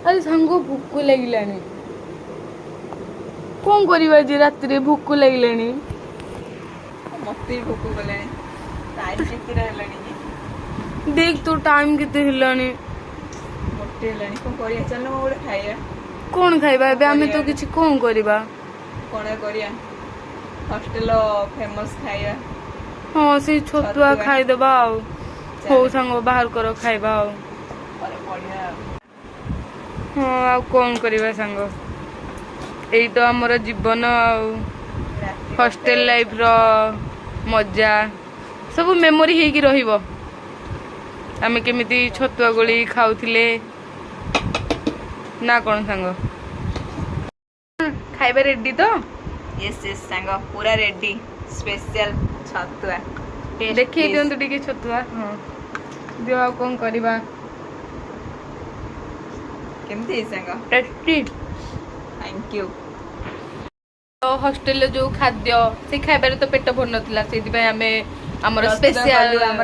अरे सांग भूक लगिलानी कौन करिबा जे रात रे भूक लगिलानी मते भूक गलानी टाइम केते रहलानी देख तो टाइम केते हिलानी मोटे हेलानी कोन करिया चल म ओडे खाइया कौन खाइबा एबे हमें तो किछि कौन करिबा कोन करिया हॉस्टल फेमस खाइया हां से छतुआ खाइ देबा आउ हो सांग बाहर करो खाइबा आउ अरे बढ़िया हां आ कौन करिबा सांग एई तो हमर जीवन आउ हॉस्टल लाइफ रो मजा सब मेमोरी हेकी रहिबो आमे केमिति छतुआ गोली खाउथिले ना कोन सांग खाइबा रेडी तो यस यस सांग पूरा रेडी स्पेशल छतुआ देखिए दियंतु टिके छतुआ हां दियो आ कोन करिबा केमती सांग टेस्टी थैंक यू तो हॉस्टल जो खाद्य से खाइबारे तो पेट भर नथिला सेति भाई हमें हमर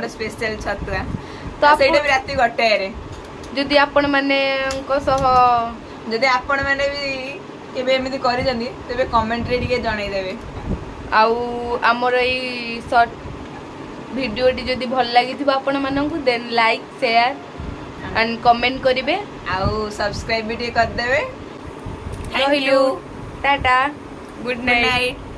स्पेशल छतुआ तो सेटा भी राती गटे रे जदि आपण माने को सह जदि आपण माने भी केबे एमिति करि जंदी तबे कमेंट रे टिके जणाई देबे आउ हमर ई शॉर्ट वीडियो टी जदि भल लागिथिबा आपण माननकु देन लाइक शेयर एंड कमेंट करिवे आउ सब्सक्राइब भी टिके कर देबे थैंक रहिलु you tata good good night night